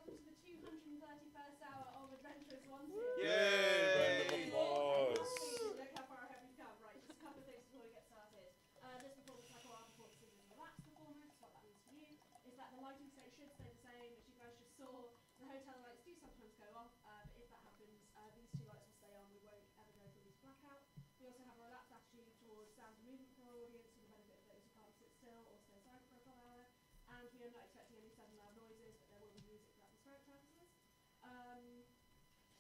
welcome to the 231st hour of Adventurers Wanted. Yay! Round of applause. Look how far ahead we've come. Right, just a couple of things before we get started. This performance, like all our performances, is a relaxed performance. What that means to you is that the lighting state should stay the same. As you guys just saw, the hotel lights do sometimes go off, but if that happens, these two lights will stay on. We won't ever go through these blackout. We also have a relaxed attitude towards sound and movement for our audience, for the benefit of those who can't sit still or stay silent for a full hour. And we are not expecting any sudden loud noises, but there will be music for atmospheric purposes.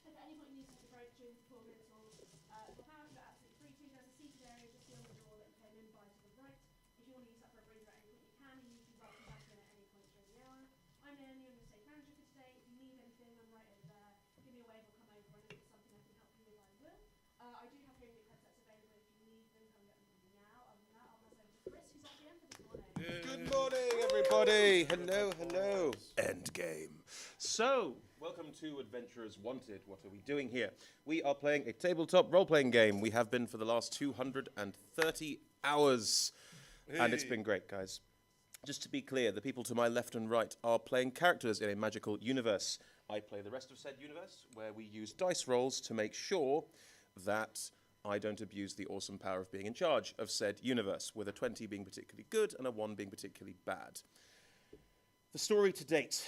If at any point you need to take a break during the performance or beforehand, you're absolutely free to. There's a seated area just beyond the door that you came in by to the right. If you want to use that for a breather at any point, you can. You're usually welcome back in at any point during the hour. I'm Naomi, I'm the stage manager for today. If you need anything, I'm right over there. Give me a wave or come over, and if it's something I can help you with, I will. I do have hearing aid headsets available if you need them. Come get them from me now. Other than that, I'll pass over to Chris, who's at the end for this morning. Good morning, everybody. Hello, hello. Endgame. So, welcome to Adventurers Wanted. What are we doing here? We are playing a tabletop role-playing game. We have been for the last 230 hours. And it's been great, guys. Just to be clear, the people to my left and right are playing characters in a magical universe. I play the rest of said universe, where we use dice rolls to make sure that I don't abuse the awesome power of being in charge of said universe, with a 20 being particularly good and a 1 being particularly bad. The story to date.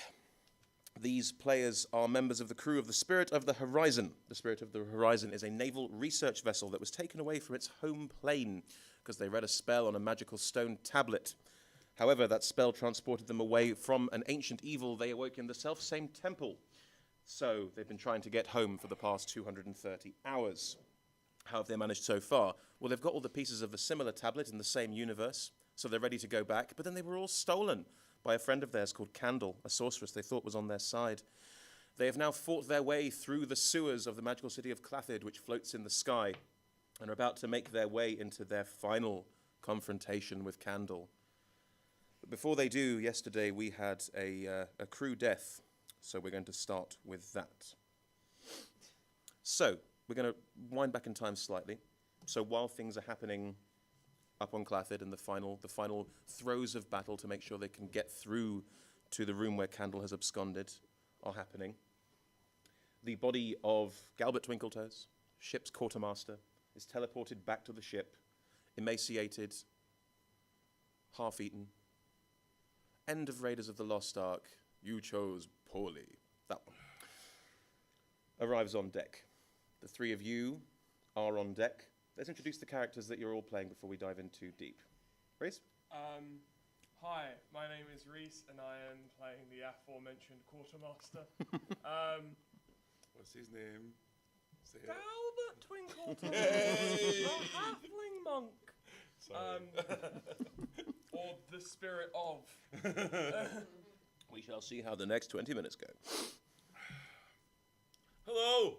These players are members of the crew of the Spirit of the Horizon. The Spirit of the Horizon is a naval research vessel that was taken away from its home plane because they read a spell on a magical stone tablet. However, that spell transported them away from an ancient evil they awoke in the self-same temple. So they've been trying to get home for the past 230 hours. How have they managed so far? Well, they've got all the pieces of a similar tablet in the same universe, so they're ready to go back, but then they were all stolen by a friend of theirs called Candle, a sorceress they thought was on their side. They have now fought their way through the sewers of the magical city of Clathid, which floats in the sky, and are about to make their way into their final confrontation with Candle. But before they do, yesterday we had a crew death, so we're going to start with that. So, we're going to wind back in time slightly. So while things are happening up on Clathid and the final throes of battle to make sure they can get through to the room where Candle has absconded are happening, the body of Galbert Twinkletoes, ship's quartermaster, is teleported back to the ship, emaciated, half-eaten. End of Raiders of the Lost Ark. You chose poorly. That one. Arrives on deck. The three of you are on deck. Let's introduce the characters that you're all playing before we dive in too deep. Reese? Hi, my name is Reese, and I am playing the aforementioned quartermaster. What's his name? Say it. Galbert Twinkletoes, the halfling monk. Sorry. Or the spirit of. We shall see how the next 20 minutes go. Hello,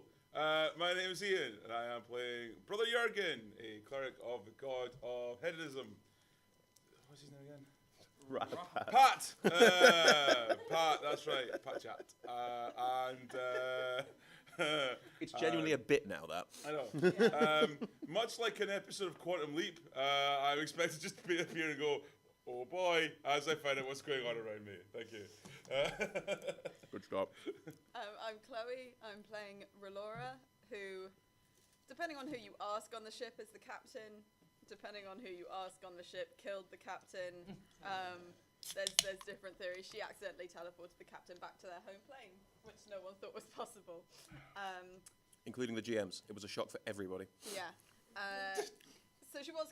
my name is Ian, and I am playing Brother Jurgen, a cleric of the god of hedonism. What's his name again? Pat! Pat, that's right, Pat Chat. It's genuinely a bit now, that. I know. Much like an episode of Quantum Leap, I'm expected just to be up here and go, oh boy, as I find out what's going on around me. Thank you. Good job. I'm Chloe. I'm playing Relora, who, depending on who you ask on the ship, is the captain. Depending on who you ask on the ship, killed the captain. There's different theories. She accidentally teleported the captain back to their home plane, which no one thought was possible. Including the GMs. It was a shock for everybody. Yeah. So she was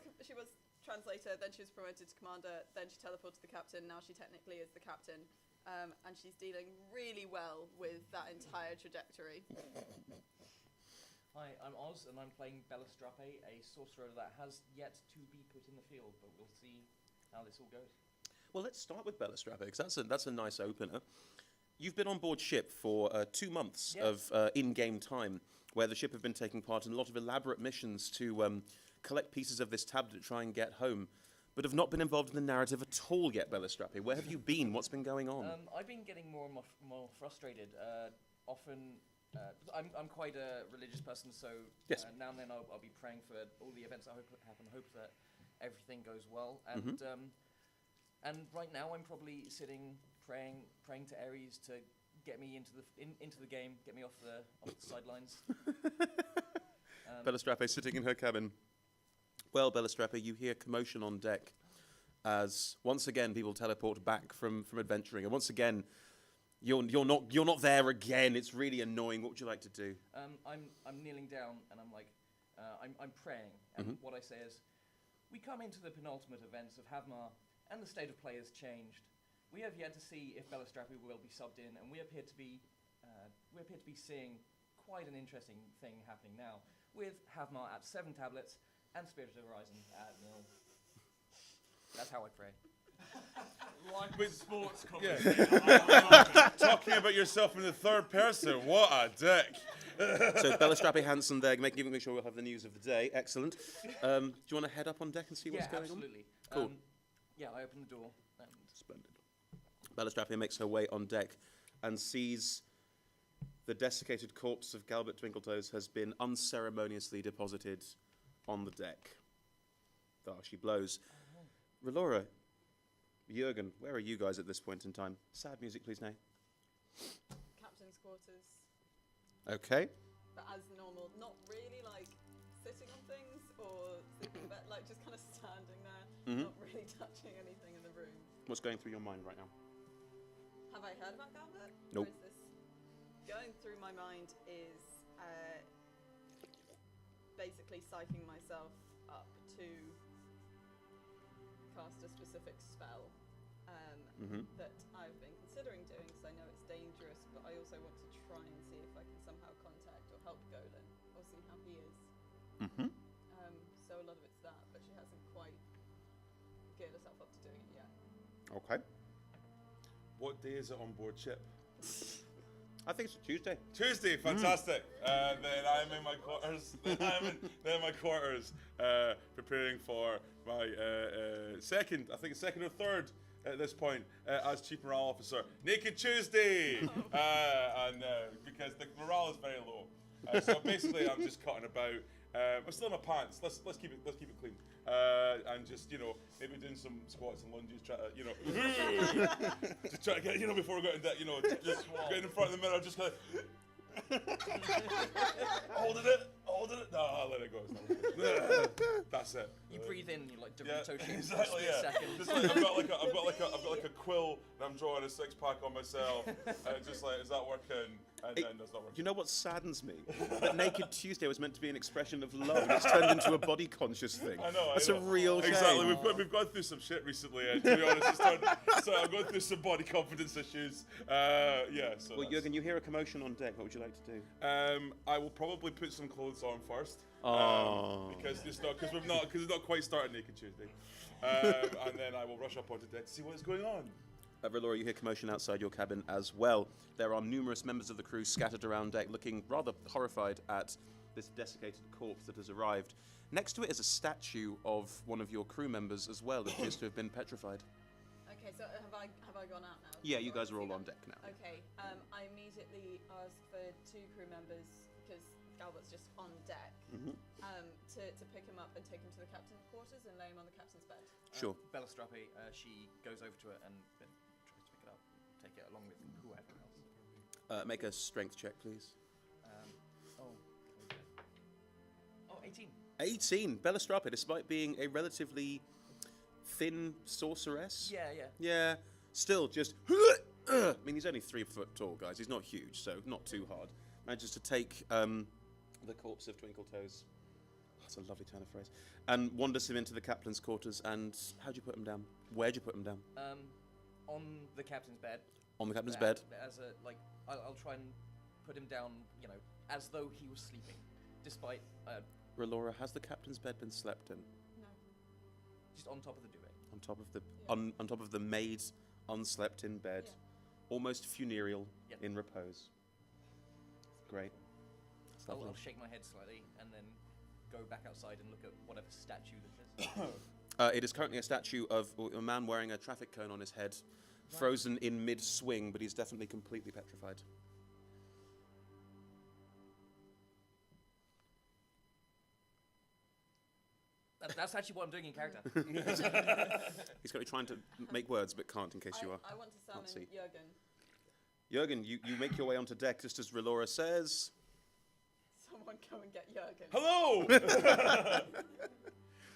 translator, then she was promoted to commander, then she teleported to the captain, now she technically is the captain. And she's dealing really well with that entire trajectory. Hi, I'm Oz, and I'm playing Bellastrape, a sorcerer that has yet to be put in the field, but we'll see how this all goes. Well, let's start with Bellastrape, because that's a nice opener. You've been on board ship for 2 months of in-game time, where the ship have been taking part in a lot of elaborate missions to collect pieces of this tablet to try and get home, but have not been involved in the narrative at all yet, Bellastrape. Where have you been? What's been going on? I've been getting more and more frustrated. Often, I'm quite a religious person, so yes. Now and then I'll be praying for all the events I hope happen, hope that everything goes well. And right now I'm probably sitting praying to Ares to get me into the game, get me off the sidelines. Bellastrape sitting in her cabin. Well, Bellastrape, you hear commotion on deck as once again people teleport back from adventuring, and once again you're not there again. It's really annoying. What would you like to do? I'm kneeling down and I'm like, I'm praying, and what I say is, we come into the penultimate events of Havmar, and the state of play has changed. We have yet to see if Bellastrape will be subbed in, and we appear to be seeing quite an interesting thing happening now, with Havmar at 7 tablets and Spirit of Horizon at 0. That's how I pray. Like with sports Yeah. commentator. Talking about yourself in the third person. What a dick. So Bellastrape Hansen there, make sure we'll have the news of the day. Excellent. Do you want to head up on deck and see what's going absolutely. on? Cool. Yeah, I open the door. And Splendid. Bellastrape makes her way on deck and sees the desiccated corpse of Galbert Twinkletoes has been unceremoniously deposited on the deck. Ah, she blows. Relora, Jürgen, where are you guys at this point in time? Sad music, please, Nay. Captain's quarters, Okay. but as normal, not really like sitting on things or sleeping in bed, like just kind of standing there, not really touching anything in the room. What's going through your mind right now? Have I heard about Galbert? Nope. Or is this going through my mind is basically psyching myself up to cast a specific spell that I've been considering doing because I know it's dangerous, but I also want to try and see if I can somehow contact or help Golan or see how he is. So a lot of it's that, but she hasn't quite geared herself up to doing it yet. Okay. What day is it on board ship? I think it's a Tuesday. Tuesday, fantastic. Then I'm in my quarters. Preparing for my second or third at this point as Chief Morale Officer. Naked Tuesday, because the morale is very low. So basically, I'm just cutting about. I'm still in my pants. Let's keep it clean. And just maybe doing some squats and lunges. Try to just try to get before we go into that just getting in front of the mirror, just kind of holding it. No, I'll let it go. That's it. you breathe in, you like Yeah, Dorito shape exactly. for a Yeah. second. Just like I've got like a quill, and I'm drawing a 6-pack on myself. And just like, is that working? And then that's not working. You know what saddens me? That Naked Tuesday was meant to be an expression of love, and it's turned into a body conscious thing. I know. That's a real shame. Exactly. We've gone through some shit recently. To be honest, so I'm going through some body confidence issues. Yeah. So. Well, Jürgen, you hear a commotion on deck. What would you like to do? I will probably put some clothes on first. Because it's not quite started Naked Tuesday. And then I will rush up onto deck to see what is going on. Relora, you hear commotion outside your cabin as well. There are numerous members of the crew scattered around deck, looking rather horrified at this desiccated corpse that has arrived. Next to it is a statue of one of your crew members as well that appears to have been petrified. Okay, so have I gone out now? Yeah, you guys are all on deck now. Okay, I immediately ask for 2 crew members because Galbert's just on deck. To pick him up and take him to the captain's quarters and lay him on the captain's bed. Sure. Bellastrape, she goes over to it and tries to pick it up, take it along with whoever else. Make a strength check, please. 18. 18. Bellastrape, despite being a relatively thin sorceress. Yeah. Yeah. Still just... I mean, he's only 3 foot tall, guys. He's not huge, so not too hard. Manages to take the corpse of Twinkletoes. That's a lovely turn of phrase. And wanders him into the captain's quarters. And how'd you put him down? Where'd you put him down? On the captain's bed. On the captain's bed? As I'll try and put him down, as though he was sleeping, despite... Relora, has the captain's bed been slept in? No. just on top of the duvet. On top of the on top of the maid, unslept-in bed, almost funereal, in repose. Great. I'll shake my head slightly and then go back outside and look at whatever statue this is. It is currently a statue of a man wearing a traffic cone on his head, frozen in mid-swing, but he's definitely completely petrified. That's actually what I'm doing in character. He's currently trying to make words, but can't, in case you are. I want to summon see. Jürgen. Jurgen, you make your way onto deck just as Relora says. Someone come and get Jurgen. Hello!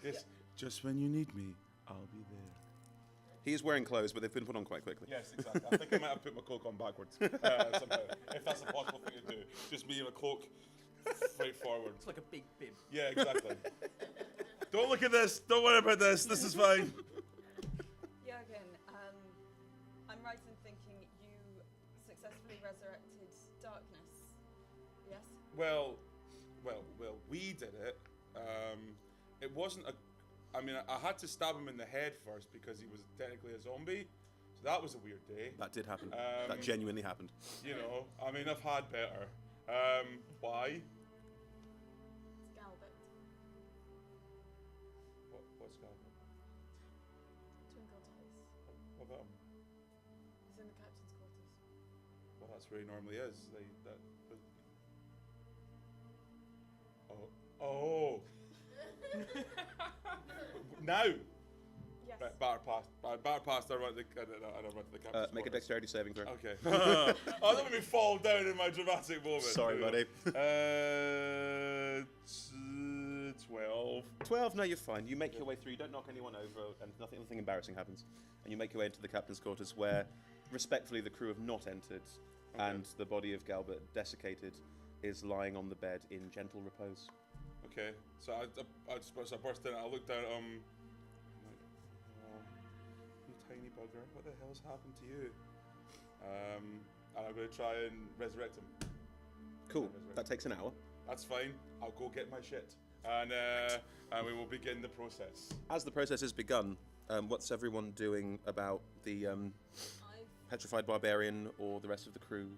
Yes, just when you need me, I'll be there. He is wearing clothes, but they've been put on quite quickly. Yes, exactly. I think I might have put my cloak on backwards somehow, if that's a possible thing to do. Just me in a cloak, straight forward. It's like a big bib. Yeah, exactly. Don't look at this. Don't worry about this. This is fine. Jurgen, I'm right in thinking you successfully resurrected darkness. Yes? Well, we did it. It wasn't a. I mean, I had to stab him in the head first because he was technically a zombie. So that was a weird day. That did happen. That genuinely happened. You know, I mean, I've had better. Why? It's Galbert. What's going on? Twinkle Toes. What about him? He's in the captain's quarters. Well, that's where he normally is. Oh. Now. Yes. Right, batter past. I run to the captain's Make a quarters. dexterity saving throw. Okay. Oh, don't make me fall down in my dramatic moment. Sorry, buddy. 12. 12, no, you're fine. You make your way through, you don't knock anyone over, and nothing embarrassing happens. And you make your way into the captain's quarters where, respectfully, the crew have not entered, and the body of Galbert, desiccated, is lying on the bed in gentle repose. Okay, so I burst in, I looked down at him, I'm like, oh, you tiny bugger, what the hell's happened to you? And I'm going to try and resurrect him. Cool, that takes an hour. That's fine, I'll go get my shit. And we will begin the process. As the process has begun, what's everyone doing about the petrified barbarian or the rest of the crew?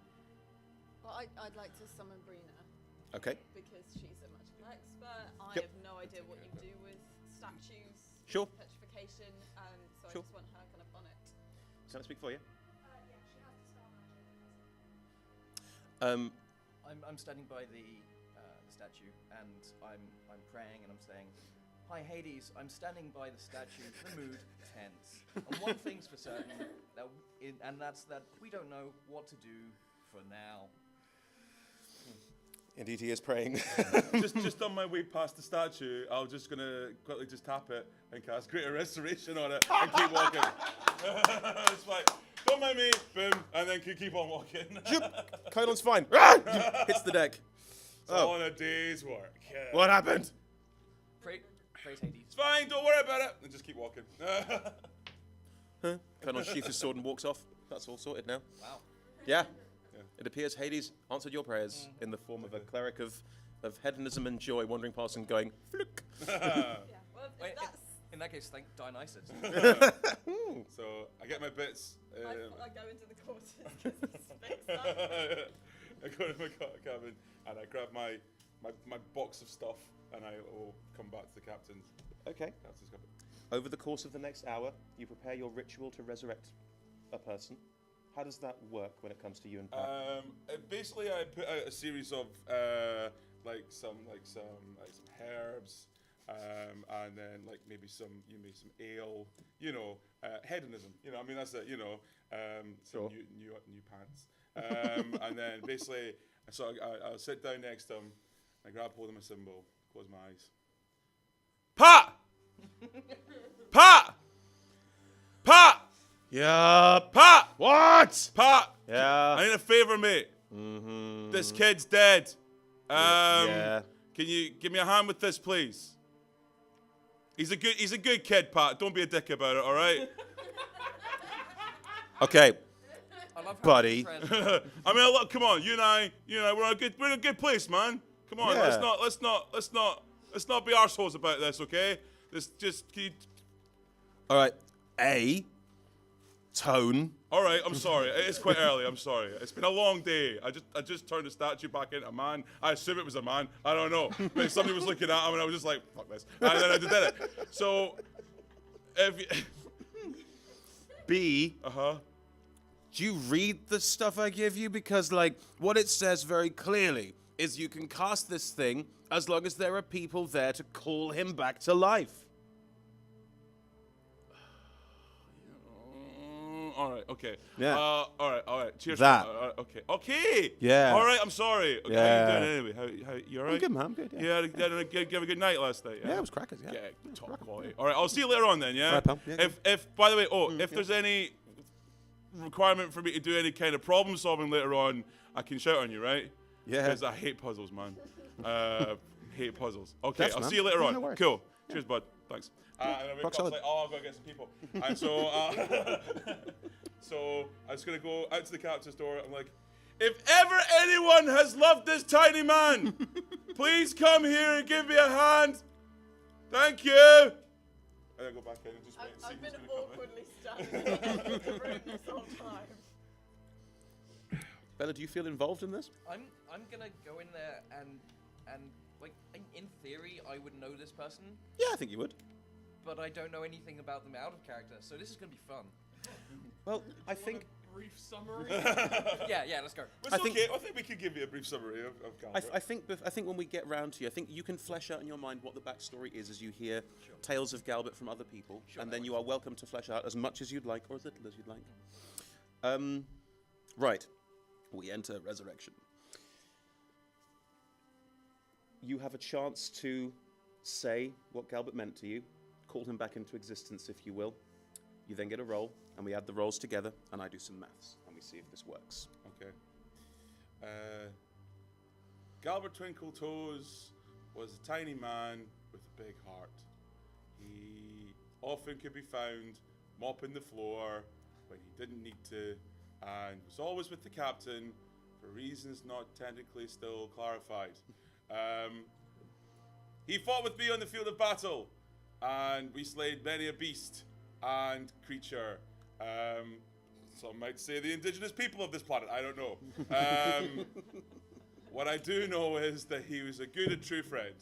Well, I'd like to summon Brina. Okay. Because she's a magical expert. I Yep. have no idea what you do with statues. Sure. Petrification. So Sure. I just want her kind of on it. Can I speak for you? Yeah, she has the star magic. I'm standing by the statue, and I'm praying, and I'm saying, "Hi Hades, I'm standing by the statue. The mood tense. And one thing's for certain, that's that we don't know what to do for now." Indeed, he is praying. just on my way past the statue, I'm just going to quickly just tap it and cast Greater Restoration on it and keep walking. It's like, don't mind me, boom, and then keep on walking. Kylon's fine. Hits the deck. It's all in a day's work. Yeah. What happened? Praise Hades. It's fine, don't worry about it. And just keep walking. Kylon sheaths his sword and walks off. That's all sorted now. Wow. Yeah. It appears Hades answered your prayers in the form of a cleric of hedonism and joy wandering past and going, fluke. Yeah. Well, if Wait, that's. in that case, thank Dionysus. So I get my bits. I go into the quarters because he's fixed up. I go to my cabin and I grab my box of stuff and I will come back to the captain's Okay. cabin. Over the course of the next hour, you prepare your ritual to resurrect a person. How does that work when it comes to you and Pat? Basically, I put out a series of some herbs, and then maybe some ale. Hedonism. I mean that's it. Some Sure. new pants. And then basically, so I'll sit down next to him. I grab hold of my symbol, close my eyes. Pat! Pat! Pat! Yeah. Pat! What? Pat! Yeah. I need a favour, mate. Mm-hmm. This kid's dead. Yeah. Can you give me a hand with this, please? He's a good kid, Pat. Don't be a dick about it, all right? Okay, I love how buddy. friends- I mean, look, come on, you and I, we're in a good place, man. Come on, Yeah. let's not be arseholes about this, okay? All right. Tone. All right, I'm sorry. It's quite early. I'm sorry. It's been a long day. I just turned the statue back into a man. I assume it was a man. I don't know. Like somebody was looking at him, and I was just like, "Fuck this," and then I did it. So, if you, B. do you read the stuff I give you? Because, what it says very clearly is you can cast this thing as long as there are people there to call him back to life. All right. Okay. Yeah. All right. Cheers. That. Okay. Okay. Yeah. All right. I'm sorry. Okay, Yeah. How you doing anyway? How you all right? I'm good, man. I'm good. Yeah. You have a good night last night. Yeah, it was crackers. Yeah. Yeah, top quality. All right, I'll see you later on then. Yeah. All right, pal. Yeah, If by the way, if there's any requirement for me to do any kind of problem solving later on, I can shout on you, right? Yeah. Because I hate puzzles, man. Hate puzzles. Okay, That's I'll man. see you later Yeah, on. no worries. Cool. Cheers, bud. Thanks. And I wake rock up, solid. like, oh, I've got to get some people. And so, so I was gonna go out to the captain's door. I'm like, if ever anyone has loved this tiny man, please come here and give me a hand. Thank you. And then go back in and just wait and see I've who's been gonna come in. awkwardly standing in the room this whole time. Bella, do you feel involved in this? I'm gonna go in there and like in theory I would know this person, Yeah, I think you would. but I don't know anything about them out of character, so this is gonna be fun. Well, I think Brief summary. Yeah, let's go. It's I think- okay. I think we could give you a brief summary of Galbraith. I think when we get round to you, I think you can flesh out in your mind what the backstory is as you hear tales of Galbert from other people, and then you are welcome to flesh out as much as you'd like or as little as you'd like. Right. We enter Resurrection. You have a chance to say what Galbert meant to you, call him back into existence, if you will. You then get a roll, and we add the rolls together, and I do some maths, and we see if this works. Okay. Galbert Twinkle Toes was a tiny man with a big heart. He often could be found mopping the floor when he didn't need to, and was always with the captain for reasons not technically still clarified. He fought with me on the field of battle, and we slayed many a beast and creature. Some might say the indigenous people of this planet. I don't know. What I do know is that he was a good and true friend,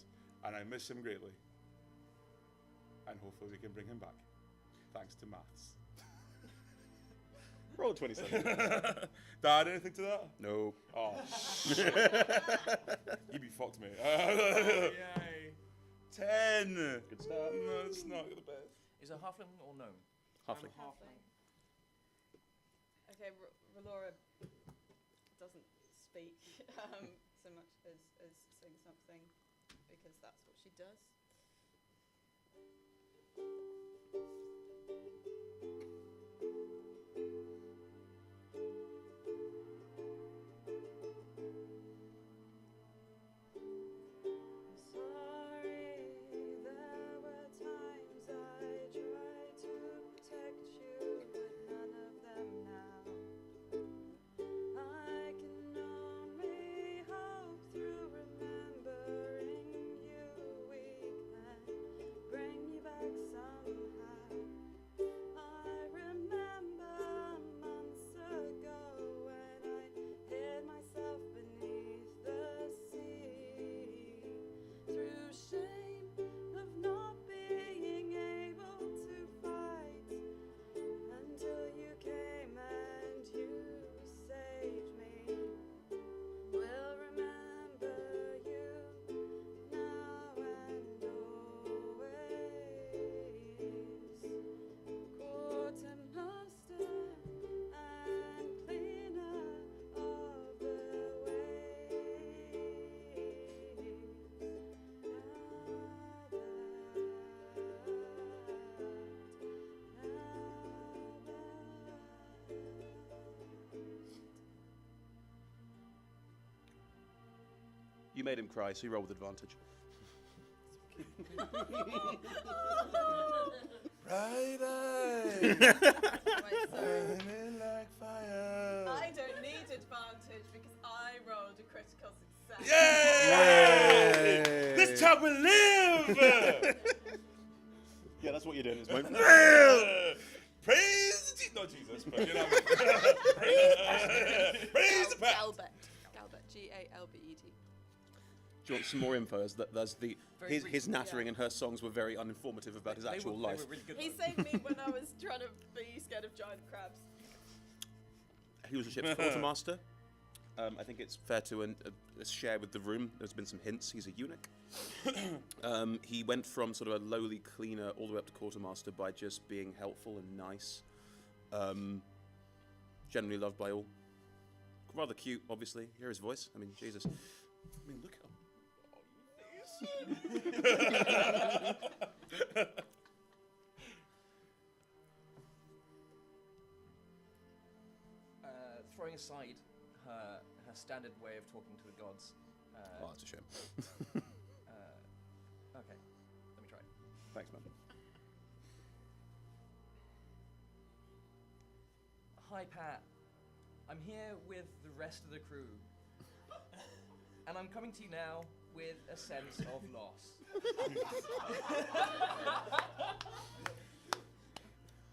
and I miss him greatly. And hopefully we can bring him back. Thanks to maths. Roll 27. Dad, anything to that? No. Oh, shit. You be fucked, mate. Yay. 10. Good start. No, it's not the best. Is it halfling or gnome? Halfling. Okay, Rolora doesn't speak so much as sing something because that's what she does. Sorry, there were times I tried to protect you, but none of them now. I can only hope through remembering you we can bring you back somehow. I remember months ago when I hid myself beneath the sea through shame of not being able to fight until you came and you saved me. We'll remember you now and always. Quartermaster and cleaner of the waves. You made him cry, so you roll with advantage. Bright eyes, Wait, sorry. burning like fire. I don't need advantage because I rolled a critical success. Yay! Yay! This time we live! Yeah, that's what you're doing. Praise not Jesus, but you know. Praise the past. Galbert. Galbert. Galbet. Do you want some more info? As Very his brief, nattering yeah. and her songs were very uninformative about his actual They life. were really good. He though. saved me when I was trying to be scared of giant crabs. He was a ship's quartermaster. I think it's fair to share with the room. There's been some hints. He's a eunuch. He went from sort of a lowly cleaner all the way up to quartermaster by just being helpful and nice. generally loved by all. Rather cute, obviously. Hear his voice. I mean, Jesus. I mean, look at Throwing aside her standard way of talking to the gods. Oh, that's a shame. Okay, let me try. Thanks, man. Hi, Pat. I'm here with the rest of the crew. And I'm coming to you now with a sense of loss.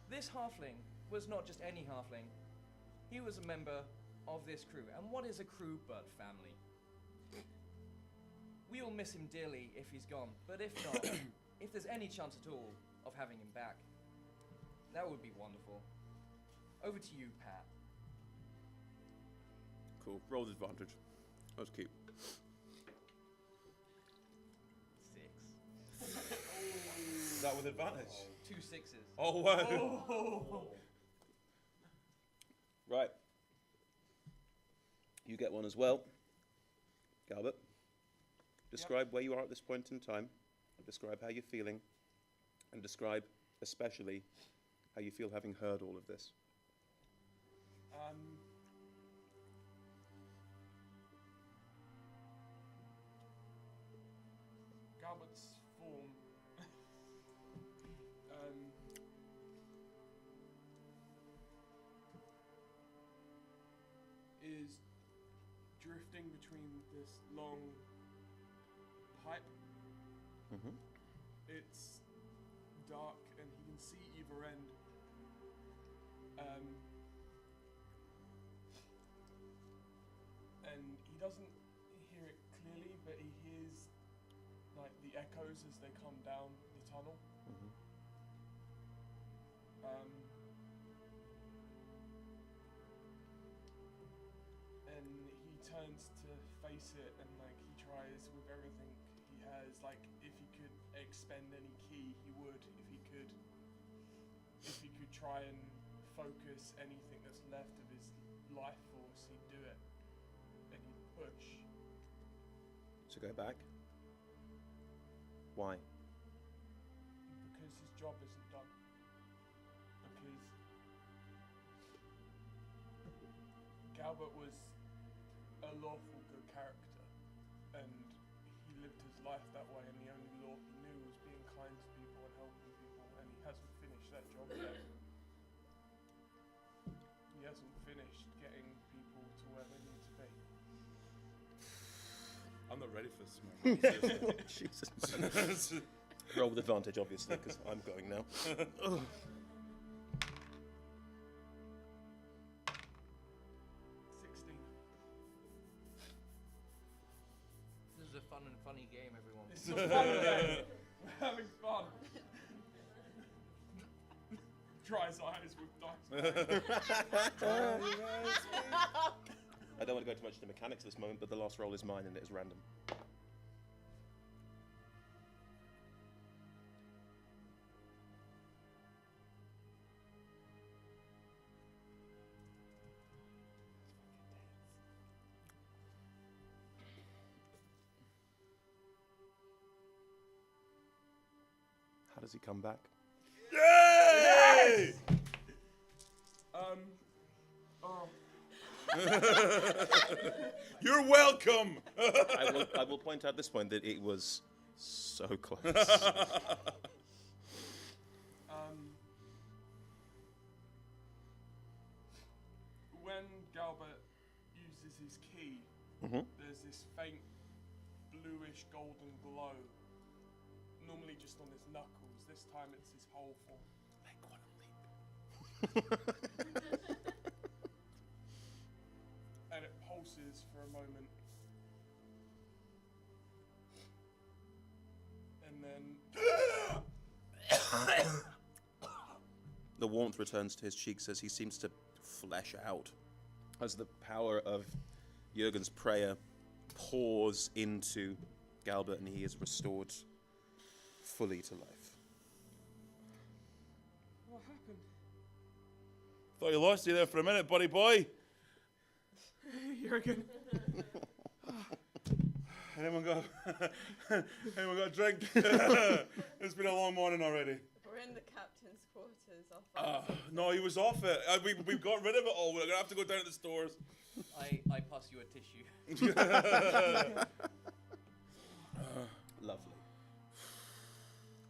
This halfling was not just any halfling. He was a member of this crew. And what is a crew but family? We'll miss him dearly if he's gone. But if not, if there's any chance at all of having him back, that would be wonderful. Over to you, Pat. Cool. Roll with advantage. That was cute. 6. Is that with advantage? 2 sixes. Oh, wow. Right. You get one as well. Galbert, describe where you are at this point in time. Describe how you're feeling. And describe, especially, how you feel having heard all of this. Galbert's form is drifting between this long pipe. Mm-hmm. It's dark and he can see either end. And he doesn't hear it clearly, but he hears like the echoes as they come down the tunnel. Mm-hmm. And he turns to face it, and like he tries with everything he has. Like if he could expend any ki, he would. If he could try and focus anything that's left of his life force, he'd do it. And he'd push. So go back. Why? Because his job isn't done. Because Galbert was a lawful good character, and he lived his life that way, and the only law he knew was being kind to people and helping people, and he hasn't finished that job yet. He hasn't finished getting people to where they need to be. I'm not ready for this, man. Jesus. Roll with advantage, obviously, because I'm going now. 16. This is a fun and funny game, everyone. It's so fun. We're having fun. Try his eyes with dice. I don't want to go too much into mechanics at this moment, but the last roll is mine and it is random. How does he come back? Yay! Oh. You're welcome. I will point out at this point that it was so close. When Galbert uses his key, there's this faint bluish golden glow. Normally just on his knuckles. This time it's his whole form. Like quantum leap. And it pulses for a moment. And then The warmth returns to his cheeks as he seems to flesh out, as the power of Jürgen's prayer pours into Galbert and he is restored fully to life. what happened? Thought you lost you there for a minute, buddy boy. Jurgen. Anyone got a drink? It's been a long morning already. We're in the captain's quarters. I'll find No, he was off it. We've got rid of it all. We're going to have to go down to the stores. I pass you a tissue. Lovely.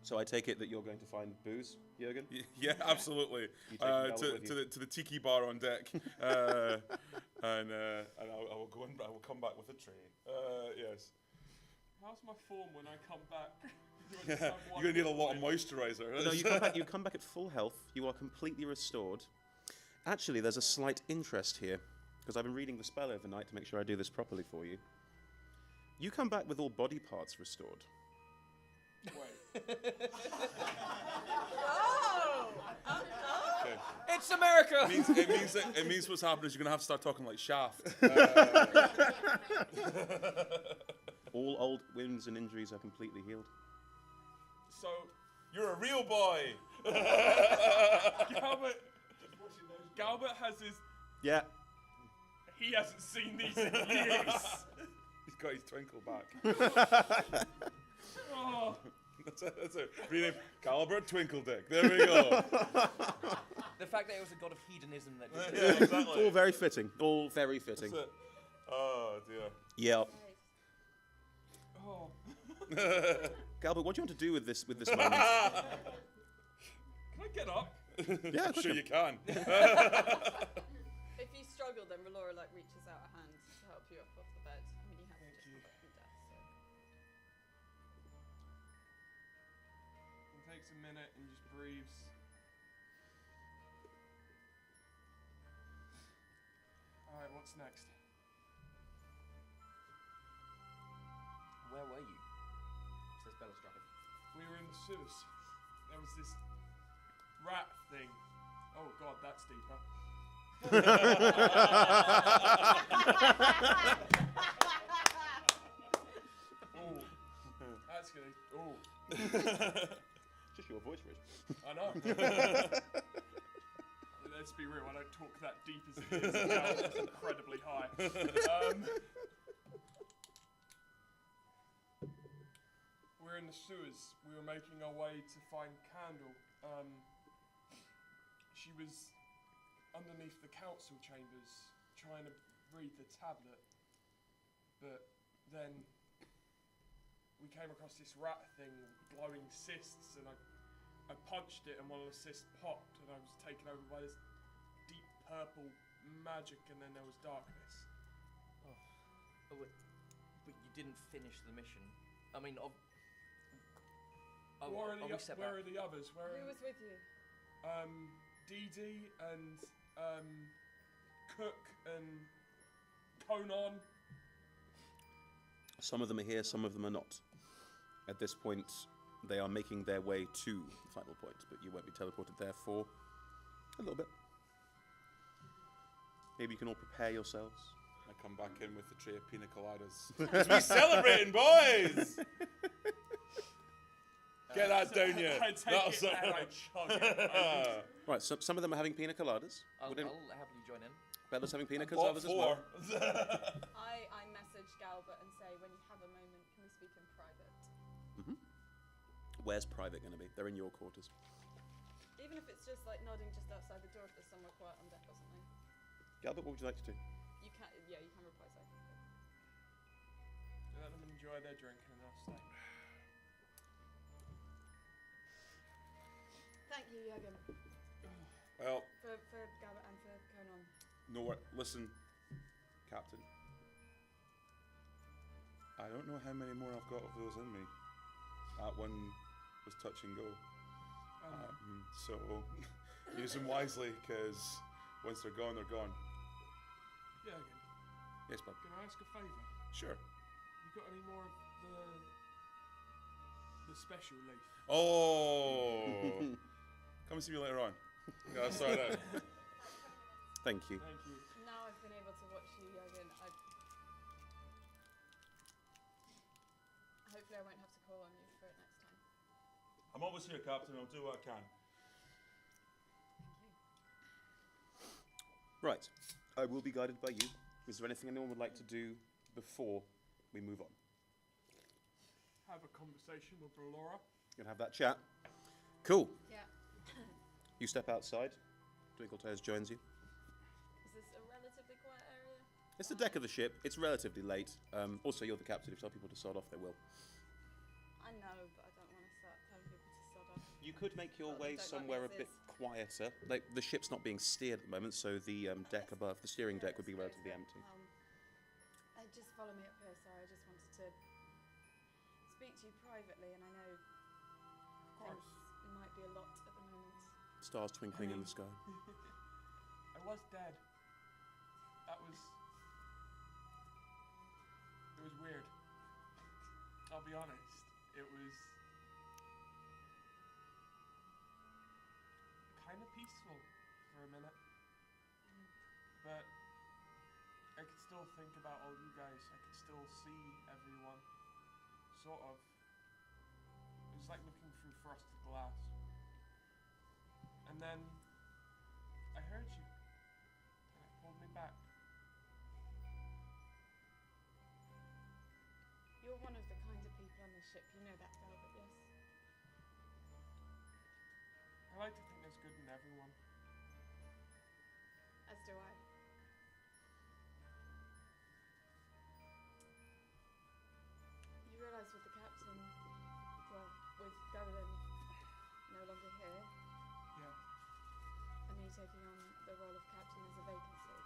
So I take it that you're going to find booze, Jurgen? Yeah, absolutely. You take Galba with you? To the tiki bar on deck, and I will go and I will come back with a tray. Yes. How's my form when I come back? Yeah, you're gonna need a lot of moisturizer. No, you come back at full health. You are completely restored. Actually, there's a slight interest here, because I've been reading the spell overnight to make sure I do this properly for you. You come back with all body parts restored. Wait. Oh! Okay. It's America! It means what's happening is you're gonna have to start talking like Shaft. All old wounds and injuries are completely healed. So, You're a real boy. Galbert has his. Yeah. He hasn't seen these in years. He's got his twinkle back. Oh. That's it. Rename Galbert Twinkle Dick. There we go. The fact that it was a god of hedonism that did Yeah, it. exactly. All very fitting. All very fitting. That's it. Oh dear. Yeah. Oh. Galbert, what do you want to do with this moment? Can I get up? Yeah, Sure you can. If you struggle, then Relora reaches out a hand to help you up off the bed. I mean, you have Thank just you. come back from death, so. He takes a minute and just breathes. Alright, what's next? Where were you? Says Bellastrap. We were in the sewers. There was this rat thing. Oh god, that's deeper. Oh, that's gonna. Oh, Just your voice, Rich. I know. Let's be real. I don't talk that deep as it is. Now it's incredibly high. We're in the sewers. We were making our way to find Candle. She was underneath the council chambers trying to read the tablet. But then we came across this rat thing with glowing cysts, and I punched it and one of the cysts popped, and I was taken over by this deep purple magic, and then there was darkness. Oh, but you didn't finish the mission. I mean, Where we set are back? the others? Who was with you? Dee Dee and Cook and Conan. Some of them are here, some of them are not. At this point, they are making their way to the final point, but you won't be teleported there for a little bit. Maybe you can all prepare yourselves. I come back in with the tray of pina coladas. 'Cause we celebrating, boys! Get that down, you. I take That'll it serve. and I chug it. Right, so some of them are having pina coladas. I'll Wouldn't- happily join in. Bella's having pina Bought coladas as well. 4. I message Galbert and say, when you have a moment, can we speak in private? Where's private going to be? They're in your quarters. Even if it's just nodding just outside the door if there's somewhere quiet on deck or something. Galbert, what would you like to do? You can, yeah, you can reply so. Let them enjoy their drink and I'll stay. Thank you, Jürgen, Well, for Galbert and for Conan. no, listen, Captain. I don't know how many more I've got of those in me. That one was touch and go. So use them wisely, because once they're gone, they're gone. Jürgen, Yes, bud. can I ask a favour? Sure. You got any more of the special leaf? Oh! Come and see me later on. Yeah, I'll sort it out. Thank you. Thank you. Now I've been able to watch you, Jürgen. Hopefully I won't have to call on you for it next time. I'm always here, Captain. I'll do what I can. Thank you. Right. I will be guided by you. Is there anything anyone would like to do before we move on? Have a conversation with Laura. You're gonna have that chat. Cool. Yeah. You step outside. Twinkletoes joins you. Is this a relatively quiet area? It's the deck of the ship. It's relatively late. Also, you're the captain. If you tell people to start off, they will. I know, but I don't want to start telling people to start off. You could make your Well, way don't like somewhere a this bit is- quieter. Like the ship's not being steered at the moment, so the deck above, the steering deck, would be relatively empty. Just follow me up here. Sorry, I just wanted to speak to you privately, and I know things might be a lot at the moment. Stars twinkling in the sky. I was dead. That was... It was weird. I'll be honest. It was... kind of peaceful for a minute. But I could still think about all you guys. I could still see everyone. Sort of. It was like looking through frosted glass. And then I heard you. And it pulled me back. You're one of the kind of people on this ship. You know that, Galbert, yes? I like to think there's good in everyone. As do I. You realise with the captain, well, with Golan no longer here, Yeah. and me taking on the role of captain as a vacancy.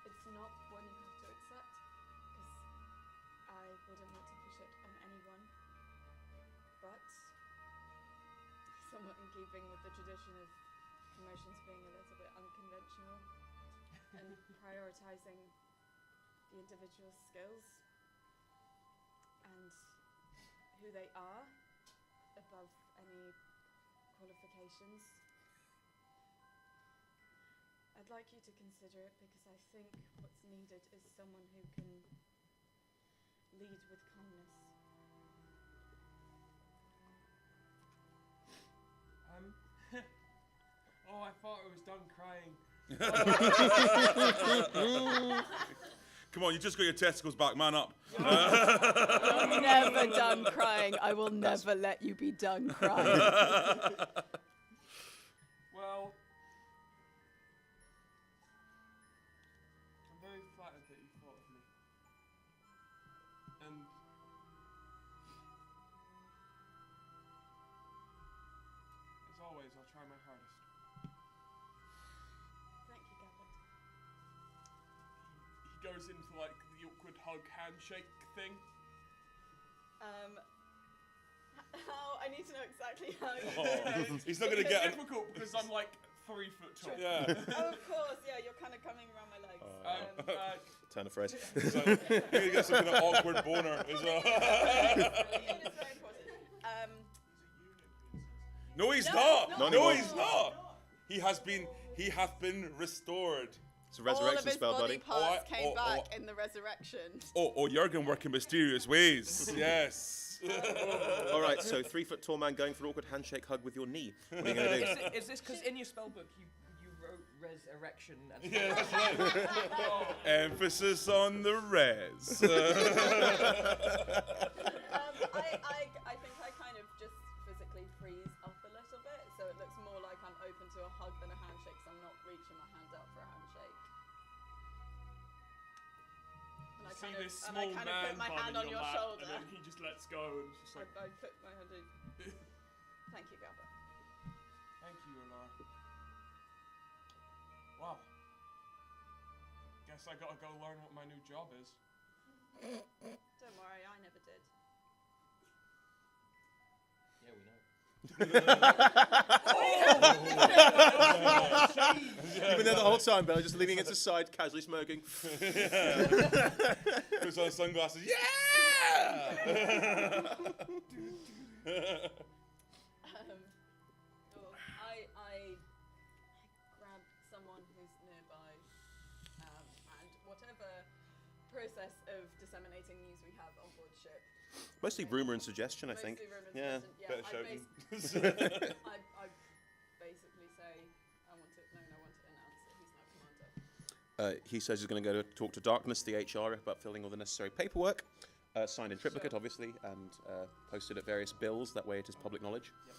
It's not one you have to accept, because I wouldn't want to push it on anyone. But, somewhat in keeping with the tradition of promotions being a little bit unconventional, and prioritising the individual's skills and who they are above any qualifications. I'd like you to consider it because I think what's needed is someone who can lead with calmness. Oh, I thought I was done crying. Come on, you just got your testicles back, man up. You're never done crying. I will never let you be done crying. Well, I'm very flattered that you thought of me. And as always, I'll try my hardest. Thank you, Gavin. He goes into like the awkward hug handshake thing. How? I need to know exactly how you Oh, he's not going to It's get an... difficult because I'm like 3 foot tall. Yeah. Oh, of course, yeah, you're kind of coming around my legs. Turn a phrase. So, you're going to get some kind of awkward boner as well. It's very important. No, he's No, not. he's No, not. he's not. He hath been restored. It's a all of resurrection his spell, body buddy. parts Oh, came oh, back oh. in the resurrection. Oh, Jurgen working mysterious ways. Yes. All right, so 3 foot tall man going for an awkward handshake hug with your knee. What are you going to do? Is this because in your spellbook you wrote resurrection? And Yeah, that's right. Emphasis on the res. I think I kind of just physically freeze up a little bit, so it looks more like I'm open to a hug than a handshake, so I'm not reaching my hand out for a handshake. And See I this kind small of man put my bud hand in on your your lap, shoulder. and then he just lets go and it's just like, I put my hand in. Thank you, Gabba. thank you, Alar. Wow. Guess I gotta go learn what my new job is. Don't worry, I never did. Yeah, we know. You've been there the whole time, Bella, just leaning it aside, casually smoking. Puts on sunglasses. Yeah! I grab someone who's nearby, and whatever process of disseminating news we have on board ship, Mostly rumor and suggestion, I think. Mostly rumors, Yeah. yeah. Better I, shouting. I basically say, I want to announce that he's now commander. He says he's going to go to talk to Darkness, the HR, about filling all the necessary paperwork. Signed in triplicate, obviously, and posted at various bills. That way it is public knowledge. Yep.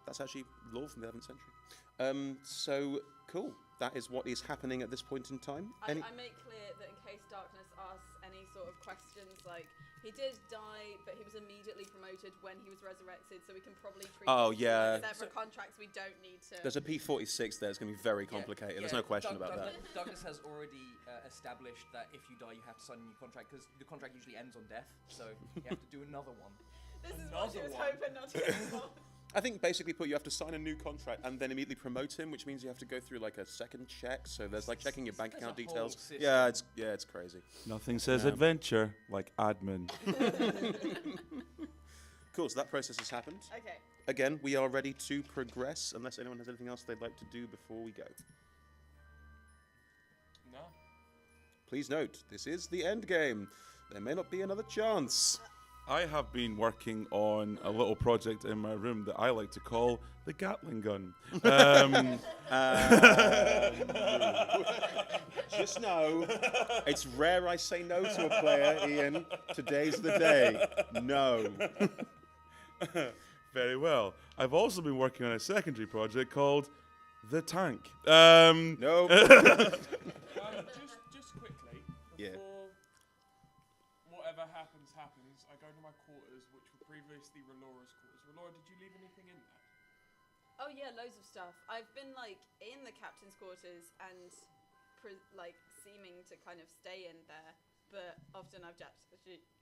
That's actually law from the 11th century. So, cool. That is what is happening at this point in time. I make clear that in case Darkness asks any sort of questions, like, he did die, but he was immediately promoted when he was resurrected, so we can probably treat Oh, it as yeah. like separate contracts. We don't need to... There's a P46 there. It's going to be very complicated. There's no question about that. Darkness has already established that if you die, you have to sign a new contract, because the contract usually ends on death, so you have to do another one. This is what she was Another one. hoping not to get involved. I think basically you have to sign a new contract and then immediately promote him, which means you have to go through like a second check. So there's like checking your bank There's account a whole details. system. Yeah, it's crazy. Nothing says Yeah. adventure like admin. Cool. So that process has happened. Okay. Again, we are ready to progress. Unless anyone has anything else they'd like to do before we go. No. Please note, this is the end game. There may not be another chance. I have been working on a little project in my room that I like to call the Gatling gun. Just know, it's rare I say no to a player, Ian. Today's the day. No. Very well. I've also been working on a secondary project called the Tank. No. Just quickly, Yeah. before whatever happens, I go to my quarters, which were previously Relora's quarters. Relora, did you leave anything in there? Oh yeah, loads of stuff. I've been like in the captain's quarters and seeming to kind of stay in there, but often I've just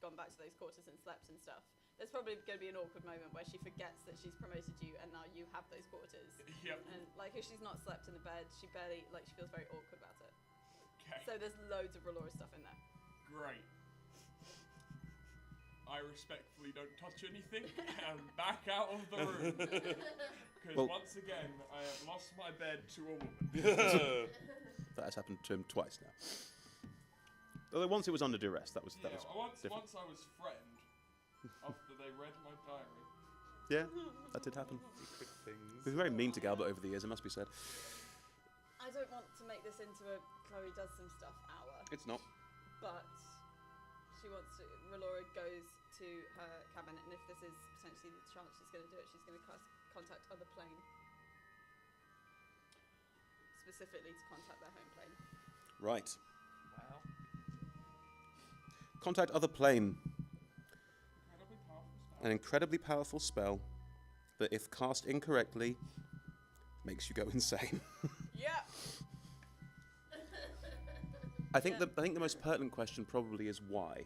gone back to those quarters and slept and stuff. There's probably going to be an awkward moment where she forgets that she's promoted you and now you have those quarters. Yep. And like if she's not slept in the bed, she feels very awkward about it. Okay. So there's loads of Relora stuff in there. Great. I respectfully don't touch anything and back out of the room. Because Well- once again, I have lost my bed to a woman. That has happened to him twice now. Although once it was under duress, that was different. Once I was threatened after they read my diary. Yeah, that did happen. Secret things. We've been very mean to Galbert over the years, it must be said. I don't want to make this into a Chloe does some stuff hour, It's not. but she wants to. Relora goes to her cabin, and if this is potentially the chance she's going to do it, she's going to contact other plane. Specifically to contact their home plane. Right. Wow. Contact other plane. Incredibly powerful spell. An incredibly powerful spell that, if cast incorrectly, makes you go insane. Yeah. I think the most pertinent question probably is why.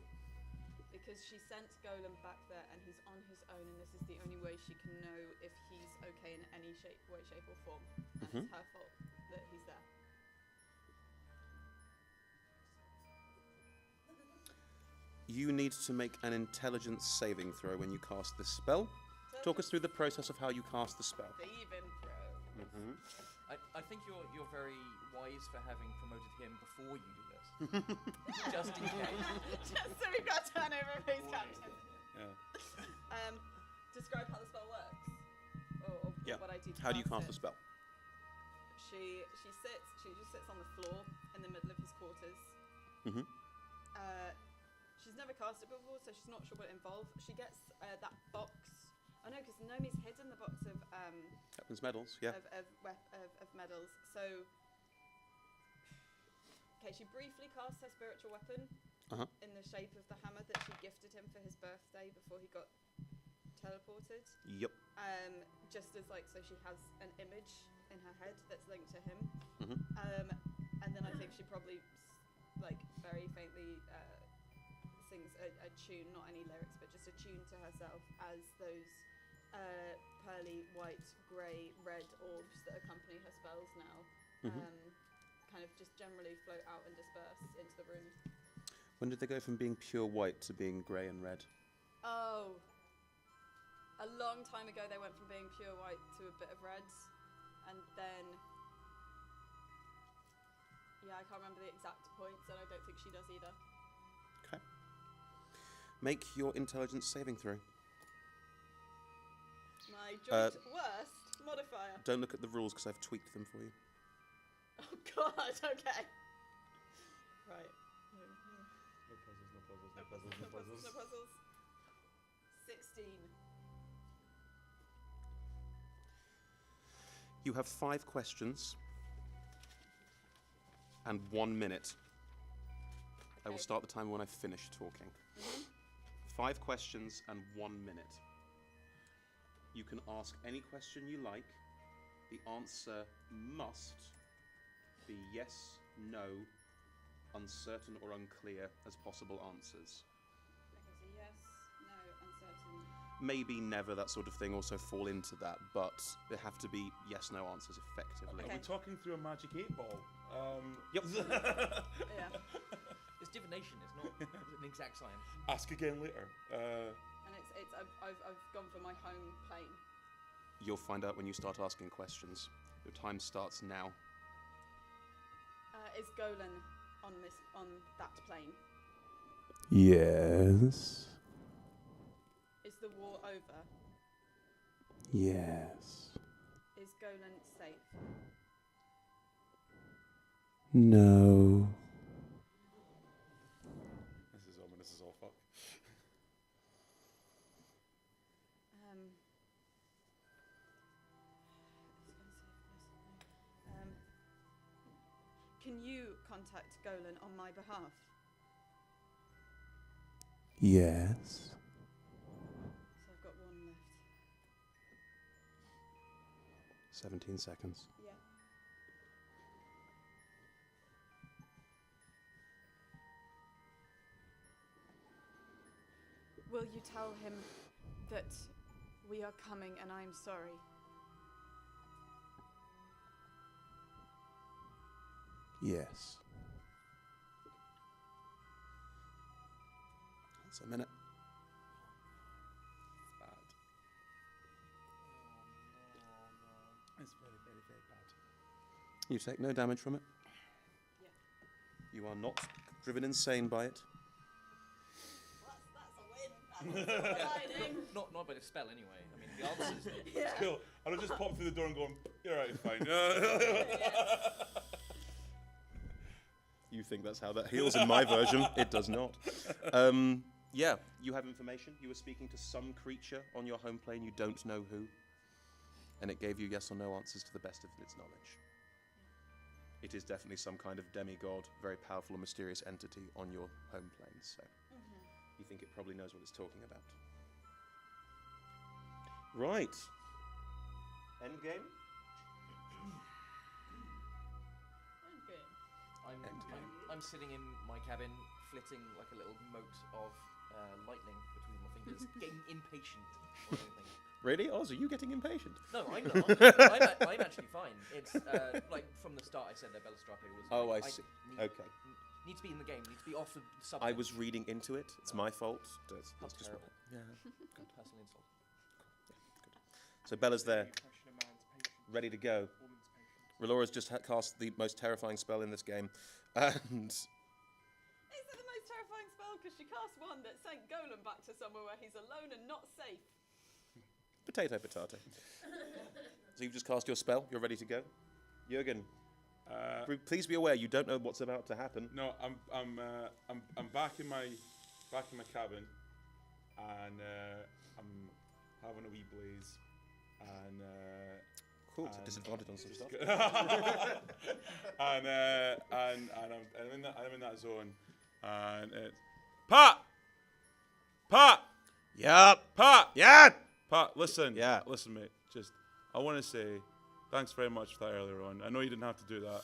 Because she sent Golem back there, and he's on his own, and this is the only way she can know if he's okay in any way, shape, or form. And it's her fault that he's there. You need to make an intelligence saving throw when you cast this spell. Talk us through the process of how you cast the spell. Thieving throw. Mm-hmm. I think you're very wise for having promoted him before you do this. Just in case. Just so we've got turnover of who's captain. Yeah. Describe how the spell works. Or Yeah. what I do to How do you cast it. the spell? She just sits on the floor in the middle of his quarters. Mm-hmm. She's never cast it before, so she's not sure what it involves. She gets that box. Oh no, because Nomi's hidden the box of Captain's medals, yeah. of medals. So, okay, she briefly casts her spiritual weapon Uh-huh. in the shape of the hammer that she gifted him for his birthday before he got teleported. Yep. Just as so she has an image in her head that's linked to him. Mm-hmm. And then I think she probably very faintly sings a tune, not any lyrics, but just a tune to herself as those pearly, white, grey, red orbs that accompany her spells now kind of just generally float out and disperse into the room. When did they go from being pure white to being grey and red? Oh, a long time ago they went from being pure white to a bit of red, and then I can't remember the exact points, and I don't think she does either. Okay. Make your intelligence saving throw. My joint worst modifier. Don't look at the rules because I've tweaked them for you. Oh God. Okay. Right. No puzzles. No puzzles. 16. You have 5 questions and 1 minute. I will Okay. start the timer when I finish talking. 5 questions and 1 minute. You can ask any question you like. The answer must be yes, no, uncertain or unclear as possible answers. Okay, so yes, no, uncertain. Maybe never, that sort of thing also fall into that, but they have to be yes, no answers effectively. Are we talking through a magic 8 ball? Yep. Yeah. It's divination. It's not an exact science. Ask again later. And I've gone for my home plane. You'll find out when you start asking questions. Your time starts now. Is Golan on that plane? Yes. Is the war over? Yes. Is Golan safe? No. This is ominous as all fuck. Can you contact Golan on my behalf? Yes. So I've got 1 left. 17 seconds. Yeah. Will you tell him that we are coming and I'm sorry? Yes. That's a minute. Bad. It's very, very, very bad. You take no damage from it. Yeah. You are not driven insane by it. That's a win. Not by the spell anyway. I mean, the answers. Yeah. Cool. I'll just pop through the door and go, you're right, fine. You think that's how that heals in my version? It does not. Yeah, you have information. You were speaking to some creature on your home plane. You don't know who. And it gave you yes or no answers to the best of its knowledge. It is definitely some kind of demigod, very powerful and mysterious entity on your home plane. So you think it probably knows what it's talking about. Right. Endgame? I'm sitting in my cabin, flitting like a little mote of lightning between my fingers, getting impatient or anything. Really? Oz, are you getting impatient? No, I'm not. I'm actually fine. It's like from the start I said that Bellastrape was. Oh, like, I see. Need, Okay. Need to be in the game. Need to be off the subject. I was reading into it. It's my fault. That's How just terrible. yeah. Good personal insult. So Bella's there, Question a man's patience. ready to go. Woman's patience. Relora's just cast the most terrifying spell in this game, and Is it the most terrifying spell? Because she cast one that sent Golan back to somewhere where he's alone and not safe. potato. So you've just cast your spell. You're ready to go. Jürgen, please be aware you don't know what's about to happen. No, I'm back in my cabin, and I'm having a wee blaze, and Cool. It's a disadvantage on some stuff. and I'm in that zone, and it's Pat. Yep. Pat, Yeah. Pat, listen, Yeah. listen, mate. Just, I want to say, thanks very much for that earlier on. I know you didn't have to do that.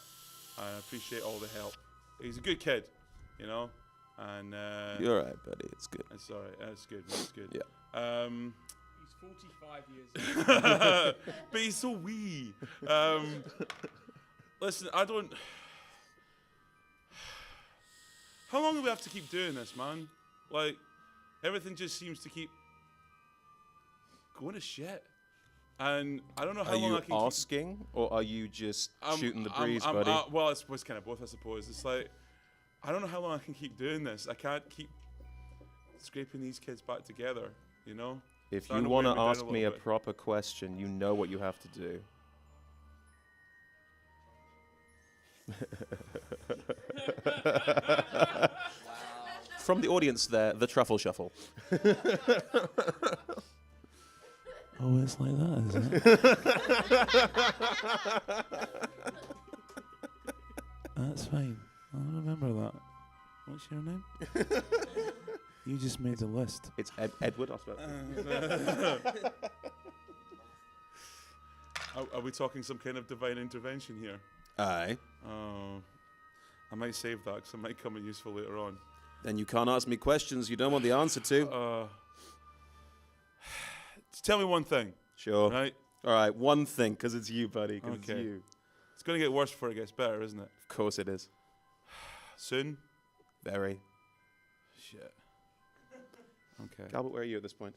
I appreciate all the help. He's a good kid, you know, and You're right, buddy. It's good. it's all right. It's good. It's good. Yeah. He's 45 years old. But he's so wee. Listen, I don't. How long do we have to keep doing this, man? Like, everything just seems to keep going to shit. And I don't know how Are long you I can asking, or are you just keep. shooting the breeze, buddy? Well, it's kind of both, I suppose. It's like, I don't know how long I can keep doing this. I can't keep scraping these kids back together, you know? If Starting you to want to weigh me down ask me a little bit. proper question, you know what you have to do. From the audience there, the truffle shuffle. Oh, it's like that, is it? That's fine. I'll remember that. What's your name? You just made the list. It's Edward. I suppose. Are we talking some kind of divine intervention here? Aye. Oh, I might save that because it might come in useful later on. Then you can't ask me questions you don't want the answer to. Tell me one thing, Sure. right? All right, one thing, because it's you, buddy. 'Cause Okay. it's you. It's going to get worse before it gets better, isn't it? Of course it is. Soon? Very. Shit. Okay. Galbert, where are you at this point?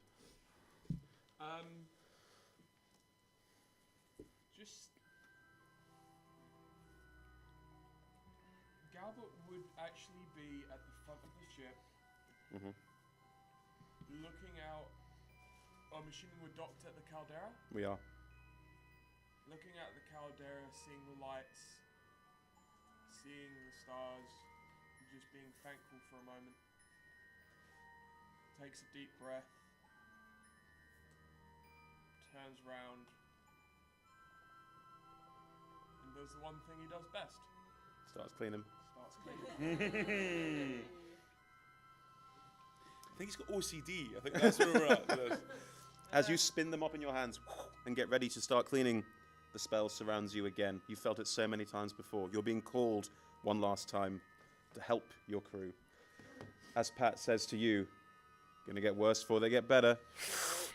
Just Galbert would actually be at the front of the ship, Mhm. looking out. I'm assuming we're docked at the caldera. We are. Looking at the caldera, seeing the lights, seeing the stars, and just being thankful for a moment. Takes a deep breath, turns round, and does the one thing he does best. Starts cleaning. Starts cleaning. I think he's got OCD. I think that's where we're at. with this. As you spin them up in your hands and get ready to start cleaning, the spell surrounds you again. You felt it so many times before. You're being called one last time to help your crew. As Pat says to you, gonna get worse before they get better.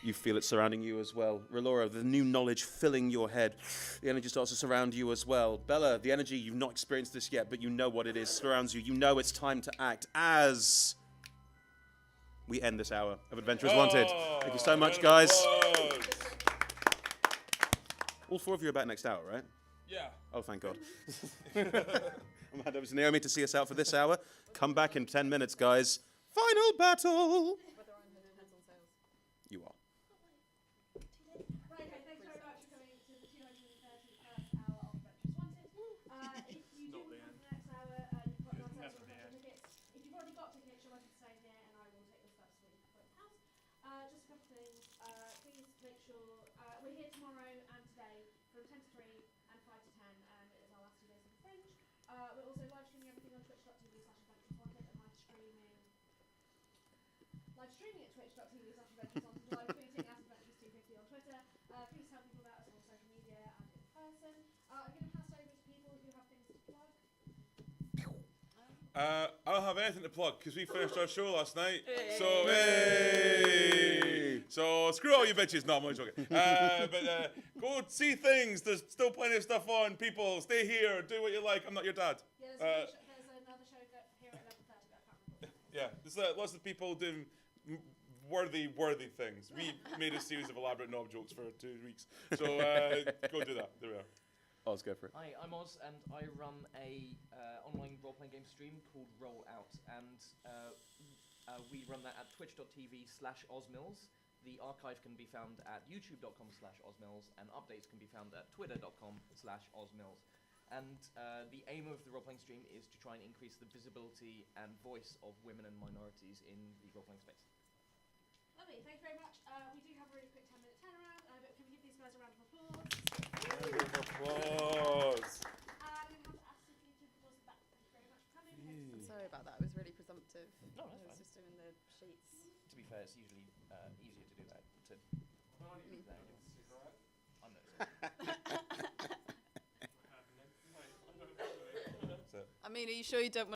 You feel it surrounding you as well. Relora, the new knowledge filling your head. The energy starts to surround you as well. Bella, the energy, you've not experienced this yet, but you know what it is, surrounds you. You know it's time to act as we end this hour of Adventurers Wanted. Thank you so much, guys. All four of you are back next hour, right? Yeah. Oh, thank God. I'm hand over to Naomi to see us out for this hour. Come back in 10 minutes, guys. Final battle! Whether I'm heads on sails. You are. Right, okay, thanks very much for coming to the 231st hour of Adventures Wanted. If you do want to come to the next hour, you've got non-sense or tickets. If you've already got tickets, you're welcome to stay here and I will take the stuff so you can put in the house. Just a couple of things. Please make sure we're here tomorrow and today from 10 to 3 and 5 to 10. It is our last 2 days of the Fringe. We're also live streaming everything on twitch.tv/adventureswanted and live streaming at twitch.tv/adventureswanted, live tweeting at adventures250 on Twitter. Please tell people about us on social media and in person. I'm going to pass over to people who have things to plug. I don't have anything to plug because we finished our show last night. Hey. So, hey! So, screw all you bitches. No, I'm only joking. But go see things. There's still plenty of stuff on. People, stay here. Do what you like. I'm not your dad. Yeah, there's another show here at 11:30, but I can't remember. Yeah, there's lots of people doing worthy things. We made a series of elaborate knob jokes for 2 weeks. So, go do that. There we are. Oz, go for it. Hi, I'm Oz, and I run a online role-playing game stream called Roll Out, and we run that at twitch.tv/osmills. The archive can be found at youtube.com/osmills, and updates can be found at twitter.com/osmills. And the aim of the role-playing stream is to try and increase the visibility and voice of women and minorities in the role-playing space. Lovely, thank you very much. We do have a really quick 10-minute turnaround, but can we give these guys a round of applause? Applause. I'm going to have to ask if you to applause the back. Thank you very much for coming. I'm sorry about that. I was really presumptive. No, I that's was fine. just doing the sheets. To be fair, it's usually easier to do that. I'm not. I mean, are you sure you don't want